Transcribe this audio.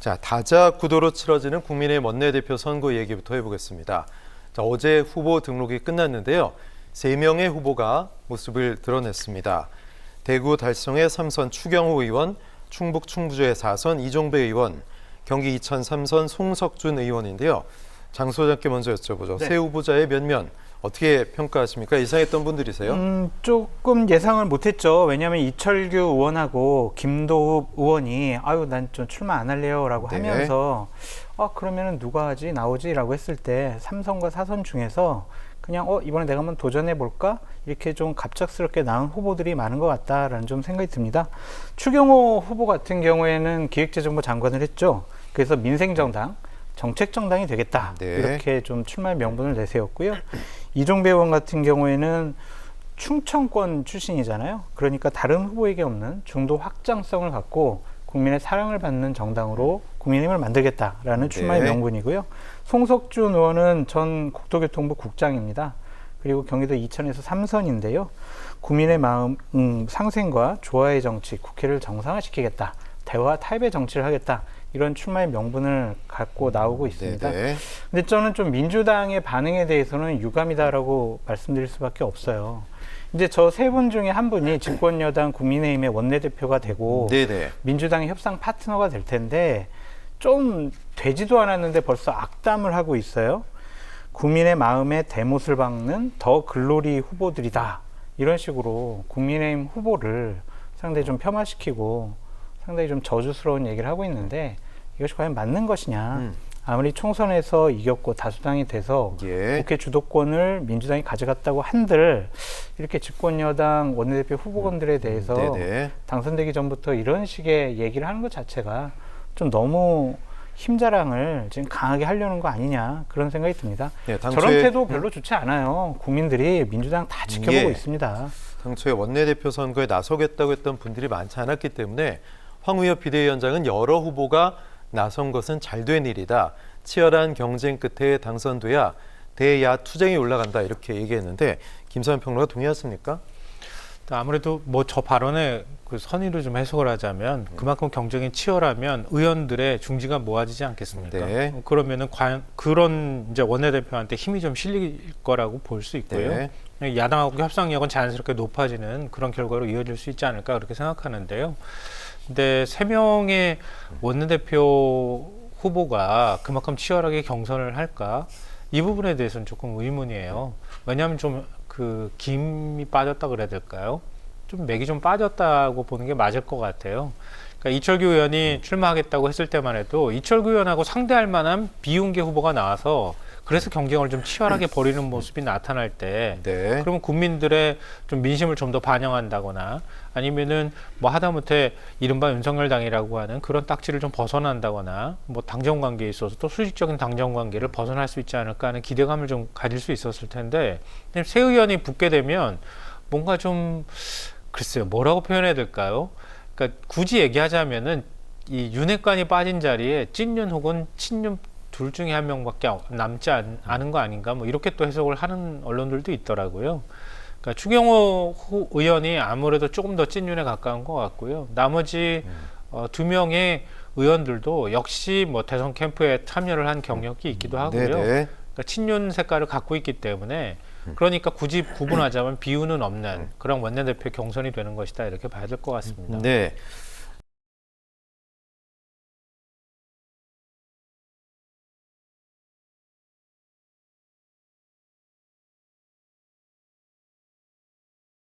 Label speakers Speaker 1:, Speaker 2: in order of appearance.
Speaker 1: 자, 다자구도로 치러지는 국민의힘 원내대표 선거 얘기부터 해보겠습니다. 자, 어제 후보 등록이 끝났는데요. 3명의 후보가 모습을 드러냈습니다. 대구 달성의 3선 추경호 의원, 충북 충주의 4선 이종배 의원, 경기 이천 3선 송석준 의원인데요. 장 소장께 먼저 여쭤보죠.
Speaker 2: 네.
Speaker 1: 새 후보자의 면면 어떻게 평가하십니까? 예상했던 분들이세요?
Speaker 2: 조금 예상을 못했죠. 왜냐하면 이철규 의원하고 김도읍 의원이 아유 난 좀 출마 안 할래요라고
Speaker 1: 네.
Speaker 2: 하면서 그러면은 누가 하지 나오지라고 했을 때 3선과 4선 중에서 그냥 이번에 내가 한번 도전해 볼까 이렇게 좀 갑작스럽게 나온 후보들이 많은 것 같다라는 좀 생각이 듭니다. 추경호 후보 같은 경우에는 기획재정부 장관을 했죠. 그래서 민생정당 정책정당이 되겠다.
Speaker 1: 네.
Speaker 2: 이렇게 좀 출마의 명분을 내세웠고요. 이종배 의원 같은 경우에는 충청권 출신이잖아요. 그러니까 다른 후보에게 없는 중도 확장성을 갖고 국민의 사랑을 받는 정당으로 국민의힘을 만들겠다라는 출마의
Speaker 1: 네.
Speaker 2: 명분이고요. 송석준 의원은 전 국토교통부 국장입니다. 그리고 경기도 이천에서 3선인데요. 국민의 마음 상생과 조화의 정치, 국회를 정상화시키겠다. 대화 타협의 정치를 하겠다. 이런 출마의 명분을 갖고 나오고 있습니다.
Speaker 1: 네네.
Speaker 2: 근데 저는 좀 민주당의 반응에 대해서는 유감이다라고 말씀드릴 수밖에 없어요. 이제 저 세 분 중에 한 분이 집권여당 국민의힘의 원내대표가 되고
Speaker 1: 네네.
Speaker 2: 민주당의 협상 파트너가 될 텐데 좀 되지도 않았는데 벌써 악담을 하고 있어요. 국민의 마음에 대못을 박는 더 글로리 후보들이다. 이런 식으로 국민의힘 후보를 상당히 좀 폄하시키고 상당히 좀 저주스러운 얘기를 하고 있는데 이것이 과연 맞는 것이냐. 아무리 총선에서 이겼고 다수당이 돼서
Speaker 1: 예.
Speaker 2: 국회 주도권을 민주당이 가져갔다고 한들 이렇게 집권여당 원내대표 후보군들에 대해서
Speaker 1: 네네.
Speaker 2: 당선되기 전부터 이런 식의 얘기를 하는 것 자체가 좀 너무 힘자랑을 지금 강하게 하려는 거 아니냐 그런 생각이 듭니다.
Speaker 1: 네,
Speaker 2: 저런 태도 별로 좋지 않아요. 국민들이 민주당 다 지켜보고
Speaker 1: 예.
Speaker 2: 있습니다.
Speaker 1: 당초에 원내대표 선거에 나서겠다고 했던 분들이 많지 않았기 때문에 황우엽 비대위원장은 여러 후보가 나선 것은 잘된 일이다. 치열한 경쟁 끝에 당선돼야 대야 투쟁이 올라간다. 이렇게 얘기했는데 김사현 평론가 동의하십니까?
Speaker 3: 아무래도 뭐 저 발언의 그 선의를 좀 해석을 하자면 그만큼 경쟁이 치열하면 의원들의 중지가 모아지지 않겠습니까?
Speaker 1: 네.
Speaker 3: 그러면은 과연 그런 이제 원내대표한테 힘이 좀 실릴 거라고 볼 수 있고요.
Speaker 1: 네.
Speaker 3: 야당하고 협상력은 자연스럽게 높아지는 그런 결과로 이어질 수 있지 않을까 그렇게 생각하는데요. 근데 3명의 원내대표 후보가 그만큼 치열하게 경선을 할까? 이 부분에 대해서는 조금 의문이에요. 왜냐하면 좀 그 김이 빠졌다 그래야 될까요? 좀 맥이 좀 빠졌다고 보는 게 맞을 것 같아요. 그러니까 이철규 의원이 출마하겠다고 했을 때만 해도 이철규 의원하고 상대할 만한 비윤계 후보가 나와서 그래서 경쟁을 좀 치열하게 벌이는 모습이 나타날 때
Speaker 1: 네.
Speaker 3: 그러면 국민들의 좀 민심을 좀 더 반영한다거나 아니면은 뭐 하다못해 이른바 윤석열 당이라고 하는 그런 딱지를 좀 벗어난다거나 뭐 당정 관계에 있어서 또 수직적인 당정 관계를 벗어날 수 있지 않을까 하는 기대감을 좀 가질 수 있었을 텐데 새 의원이 붙게 되면 뭔가 좀 글쎄요 뭐라고 표현해야 될까요? 그러니까 굳이 얘기하자면은 이 윤핵관이 빠진 자리에 찐윤 혹은 친윤 둘 중에 한 명밖에 남지 않은 거 아닌가 뭐 이렇게 또 해석을 하는 언론들도 있더라고요. 그러니까 추경호 의원이 아무래도 조금 더 찐윤에 가까운 것 같고요. 나머지 2명의 의원들도 역시 뭐 대선 캠프에 참여를 한 경력이 있기도 하고요.
Speaker 1: 네네.
Speaker 3: 그러니까 친윤 색깔을 갖고 있기 때문에 그러니까 굳이 구분하자면 비유는 없는 그런 원내대표 경선이 되는 것이다 이렇게 봐야 될 것 같습니다.
Speaker 1: 네.